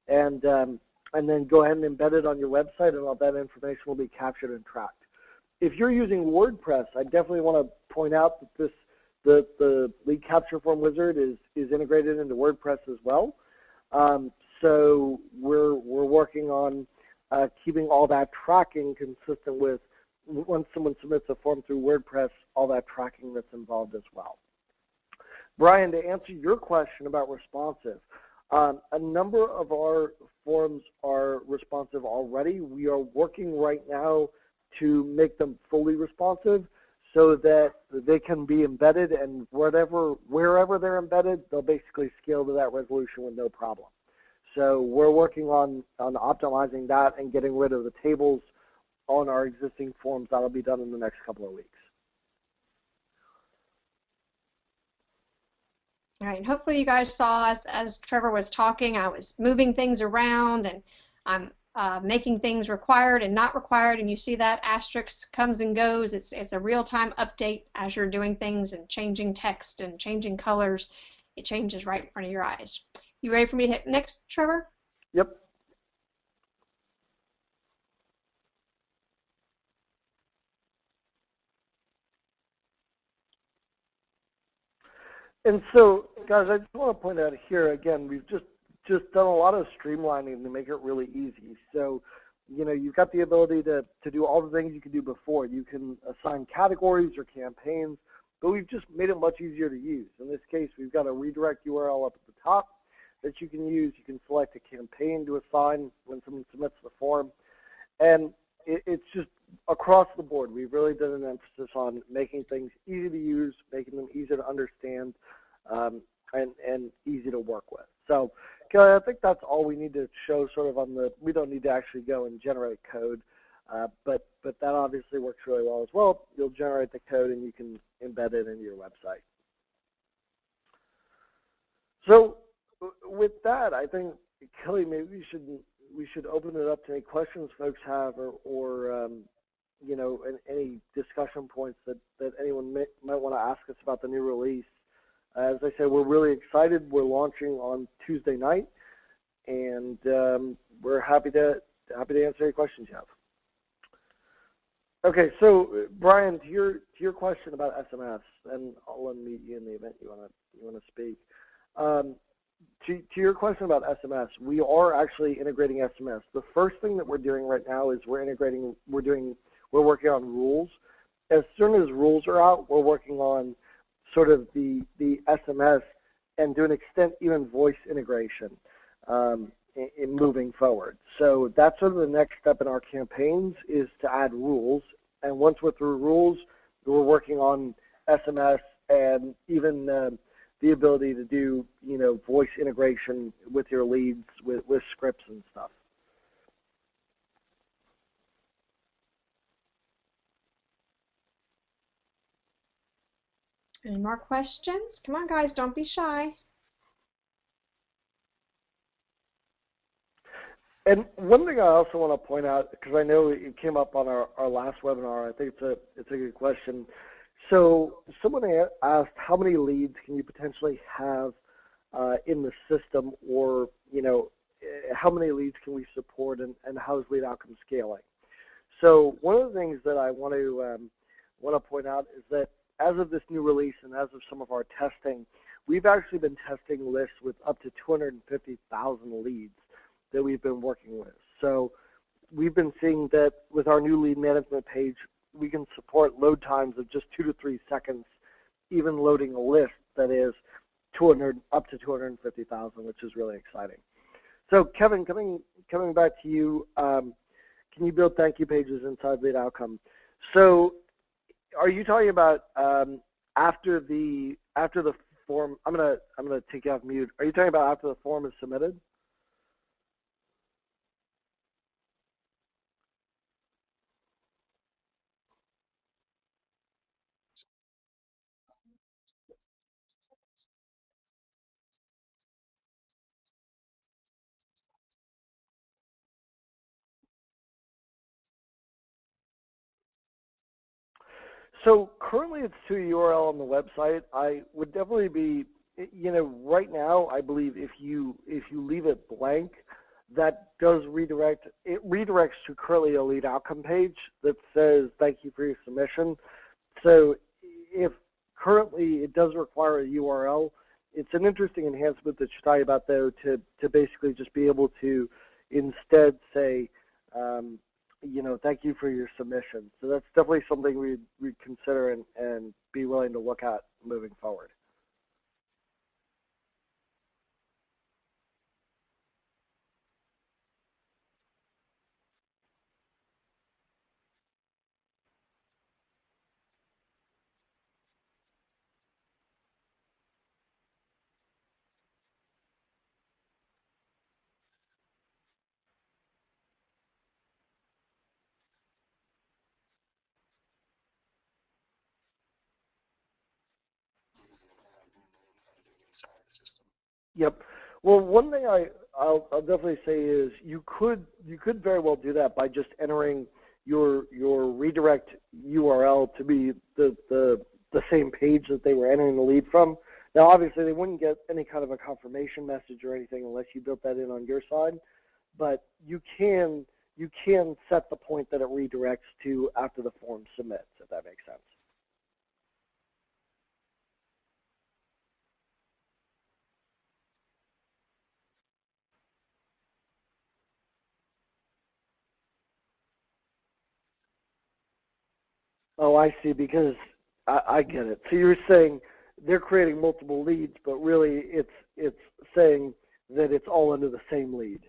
and then go ahead and embed it on your website, and all that information will be captured and tracked. If you're using WordPress, I definitely want to point out that the lead capture form wizard is integrated into WordPress as well. So we're working on keeping all that tracking consistent with once someone submits a form through WordPress, all that tracking that's involved as well. Brian, to answer your question about responsive, a number of our forms are responsive already. We are working right now to make them fully responsive so that they can be embedded, and wherever they're embedded, they'll basically scale to that resolution with no problem. So we're working on optimizing that and getting rid of the tables on our existing forms. That'll be done in the next couple of weeks. All right, hopefully you guys saw as Trevor was talking, I was moving things around, and I'm making things required and not required, and you see that asterisk comes and goes. It's a real-time update as you're doing things and changing text and changing colors. It changes right in front of your eyes. You ready for me to hit next, Trevor? Yep. And so, guys, I just want to point out here, again, we've just done a lot of streamlining to make it really easy. So, you know, you've got the ability to do all the things you could do before. You can assign categories or campaigns, but we've just made it much easier to use. In this case, we've got a redirect URL up at the top that you can use. You can select a campaign to assign when someone submits the form. And it's just across the board. We've really done an emphasis on making things easy to use, making them easy to understand, and easy to work with. So, Kelly, I think that's all we need to show sort of on we don't need to actually go and generate code, but that obviously works really well as well. You'll generate the code and you can embed it into your website. So with that, I think, Kelly, maybe we should open it up to any questions folks have, or you know, any discussion points that anyone might want to ask us about the new release. As I said, we're really excited. We're launching on Tuesday night, and we're happy to happy to answer any questions you have. Okay, so Brian, to your question about SMS, and I'll unmute you in the event you wanna speak. To your question about SMS, we are actually integrating SMS. The first thing that we're doing right now is we're working on rules. As soon as rules are out, we're working on sort of the SMS and to an extent even voice integration in moving forward. So that's sort of the next step in our campaigns is to add rules. And once we're through rules, we're working on SMS and even the ability to do, voice integration with your leads, with scripts and stuff. Any more questions? Come on, guys, don't be shy. And one thing I also want to point out, because I know it came up on our last webinar, I think it's a good question. So someone asked, how many leads can you potentially have in the system, or how many leads can we support, and how is lead outcome scaling? So one of the things that I want to point out is that as of this new release and as of some of our testing, we've actually been testing lists with up to 250,000 leads that we've been working with. So we've been seeing that with our new lead management page, we can support load times of just 2 to 3 seconds, even loading a list that is up to 250,000, which is really exciting. So Kevin, coming back to you, can you build thank you pages inside Lead Outcome? So are you talking about after the form? I'm gonna take you off mute. Are you talking about after the form is submitted? So currently it's to a URL on the website. I would definitely be, right now I believe if you leave it blank, that does redirect. It redirects to currently a lead outcome page that says thank you for your submission. So if currently it does require a URL, it's an interesting enhancement that you're talking about though, to basically just be able to instead say, thank you for your submission. So that's definitely something we'd consider and be willing to look at moving forward. Yep. Well, one thing I'll definitely say is you could very well do that by just entering your redirect URL to be the same page that they were entering the lead from. Now, obviously, they wouldn't get any kind of a confirmation message or anything unless you built that in on your side. But you can set the point that it redirects to after the form submits, if that makes sense. Oh, I see, because I get it. So you're saying they're creating multiple leads, but really it's saying that it's all under the same lead.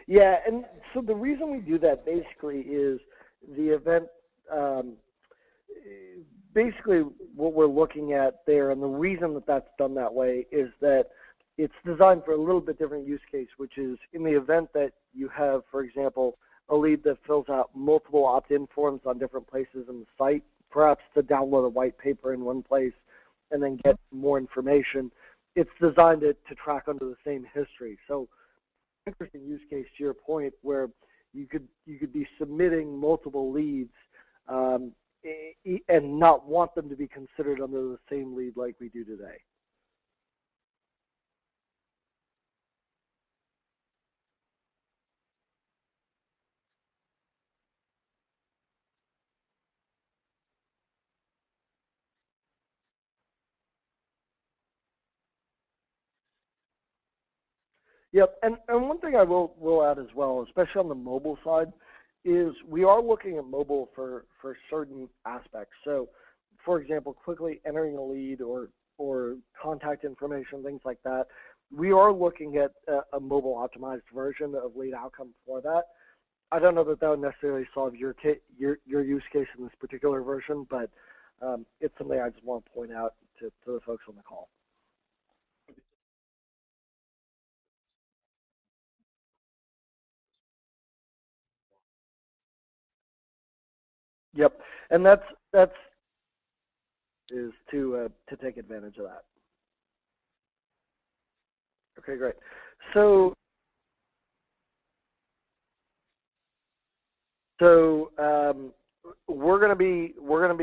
Yeah, and so the reason we do that basically is the event, basically what we're looking at there, and the reason that that's done that way is that it's designed for a little bit different use case, which is in the event that you have, for example, a lead that fills out multiple opt-in forms on different places in the site, perhaps to download a white paper in one place and then get more information. It's designed to track under the same history. So interesting use case to your point where you could be submitting multiple leads and not want them to be considered under the same lead like we do today. Yep, and one thing I will add as well, especially on the mobile side, is we are looking at mobile for certain aspects. So, for example, quickly entering a lead or contact information, things like that. We are looking at a mobile optimized version of Lead Outcome for that. I don't know that that would necessarily solve your use case in this particular version, but it's something I just want to point out to the folks on the call. Yep, and that's is to take advantage of that. Okay, great. So we're gonna be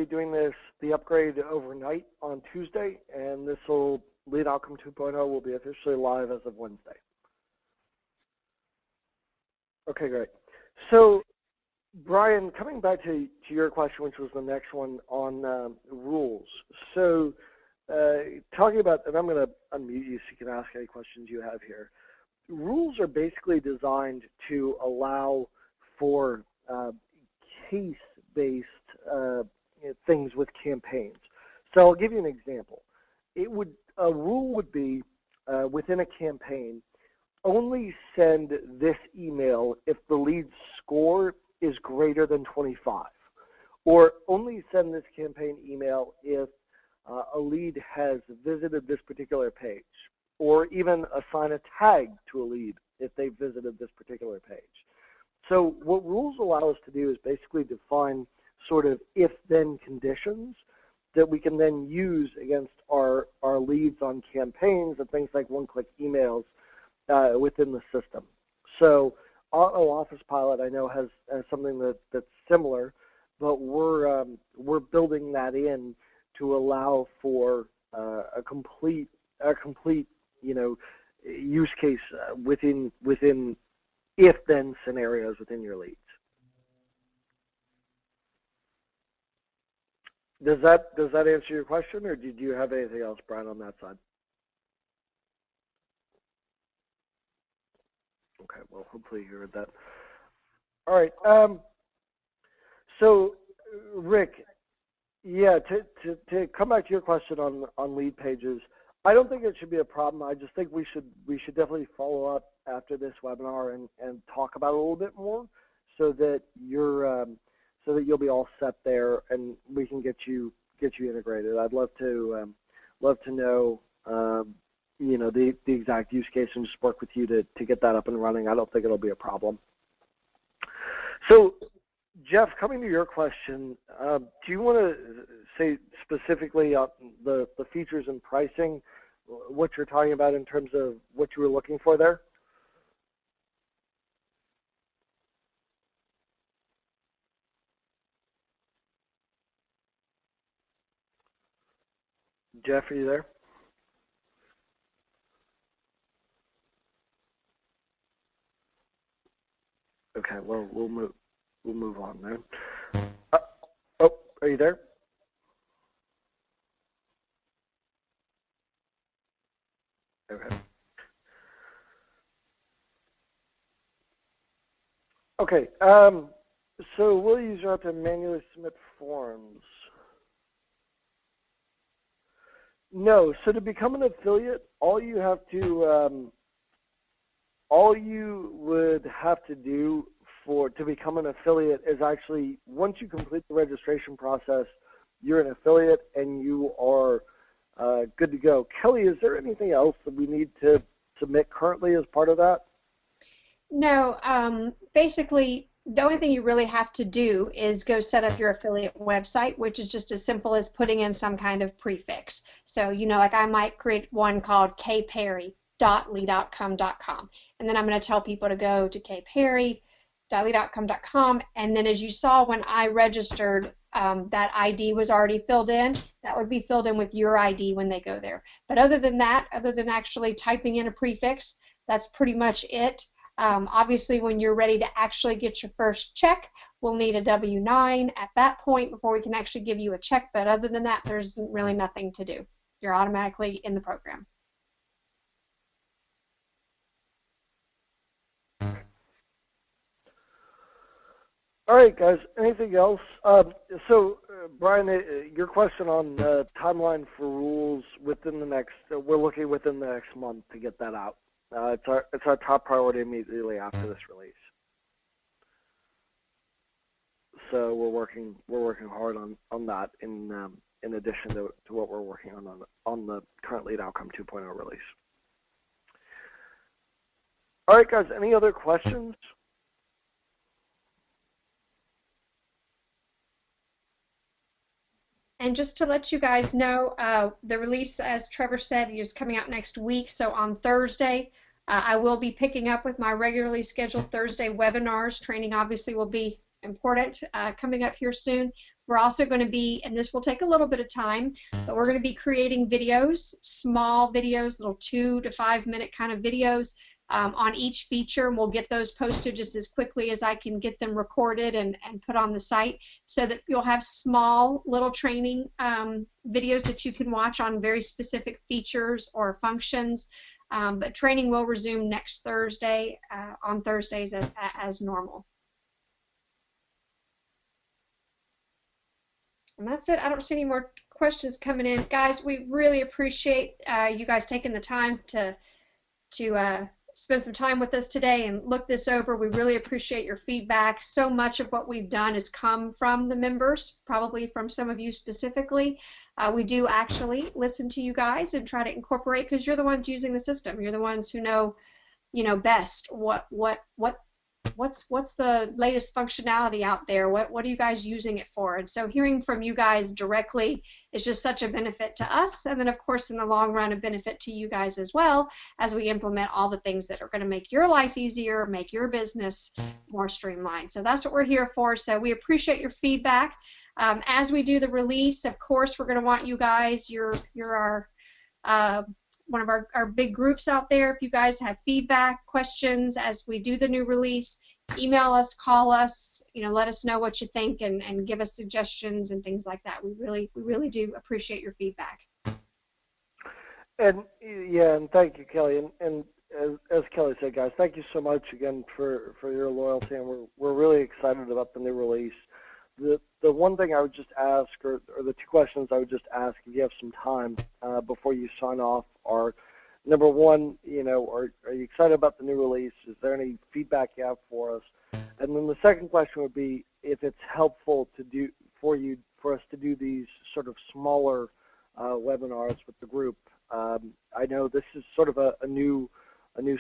doing the upgrade overnight on Tuesday, and this will Lead Outcome 2.0 will be officially live as of Wednesday. Okay, great. So Brian, coming back to your question, which was the next one on rules. So talking about, and I'm going to unmute you so you can ask any questions you have here. Rules are basically designed to allow for case-based things with campaigns. So I'll give you an example. A rule would be within a campaign, only send this email if the lead score is greater than 25, or only send this campaign email if a lead has visited this particular page, or even assign a tag to a lead if they visited this particular page. So what rules allow us to do is basically define sort of if-then conditions that we can then use against our leads on campaigns and things like one-click emails within the system. So Auto Office Pilot, I know, has something that's similar, but we're building that in to allow for a complete use case within if-then scenarios within your leads. Does that answer your question, or did you have anything else, Brian, on that side? Okay, well, hopefully you heard that. All right. So, Rick, yeah, to come back to your question on lead pages, I don't think it should be a problem. I just think we should definitely follow up after this webinar and talk about it a little bit more, so that you'll be all set there and we can get you integrated. I'd love to know the exact use case and just work with you to get that up and running. I don't think it'll be a problem. So, Jeff, coming to your question, do you want to say specifically the features and pricing, what you're talking about in terms of what you were looking for there? Jeff, are you there? Okay, well, we'll move on then. Oh, are you there? Okay. Okay. So will user have to manually submit forms? No. So to become an affiliate, all you would have to do to become an affiliate is actually, once you complete the registration process, you're an affiliate and you are good to go. Kelly, is there anything else that we need to submit currently as part of that? No, basically, the only thing you really have to do is go set up your affiliate website, which is just as simple as putting in some kind of prefix. So, like I might create one called kperry.leadoutcome.com, and then I'm going to tell people to go to kperry, leadoutcome.com, and then as you saw when I registered, that ID was already filled in. That would be filled in with your ID when they go there. But other than that, other than actually typing in a prefix, that's pretty much it. Obviously, when you're ready to actually get your first check, we'll need a W-9 at that point before we can actually give you a check. But other than that, there's really nothing to do. You're automatically in the program. All right, guys. Anything else? Brian, your question on timeline for rules within the next, we're looking within the next month to get that out. It's our top priority immediately after this release. So we're working hard on that in addition to what we're working on the current Lead Outcome 2.0 release. All right, guys. Any other questions? And just to let you guys know, the release, as Trevor said, is coming out next week. So on Thursday, I will be picking up with my regularly scheduled Thursday webinars. Training obviously will be important coming up here soon. We're also going to be, and this will take a little bit of time, but we're going to be creating videos, small videos, little 2 to 5 minute kind of videos on each feature, and we'll get those posted just as quickly as I can get them recorded and put on the site, so that you'll have small little training videos that you can watch on very specific features or functions. But training will resume next Thursday, on Thursdays as normal. And that's it. I don't see any more questions coming in. Guys, we really appreciate you guys taking the time to spend some time with us today and look this over. We really appreciate your feedback. So much of what we've done has come from the members, probably from some of you specifically. We do actually listen to you guys and try to incorporate, because you're the ones using the system. You're the ones who know, best what's the latest functionality out there. What are you guys using it for? And so hearing from you guys directly is just such a benefit to us, and then of course in the long run a benefit to you guys as well, as we implement all the things that are going to make your life easier, make your business more streamlined. So that's what we're here for. So we appreciate your feedback. As we do the release, of course, we're going to want you guys, you're our one of our big groups out there. If you guys have feedback, questions as we do the new release, email us, call us, let us know what you think, and give us suggestions and things like that. We really do appreciate your feedback. And yeah, and thank you, Kelly. And as Kelly said, guys, thank you so much again for your loyalty, and we're really excited about the new release. The one thing I would just ask, or the two questions I would just ask if you have some time before you sign off, are, number one, are you excited about the new release? Is there any feedback you have for us? And then the second question would be if it's helpful for us to do these sort of smaller webinars with the group. I know this is sort of a new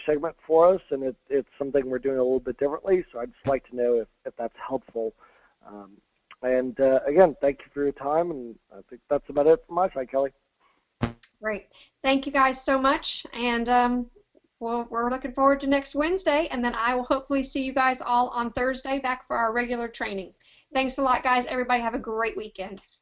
segment for us, and it's something we're doing a little bit differently. So I'd just like to know if that's helpful. And again, thank you for your time, and I think that's about it from my side, Kelly. Great. Thank you guys so much, and we're looking forward to next Wednesday, and then I will hopefully see you guys all on Thursday back for our regular training. Thanks a lot, guys. Everybody have a great weekend.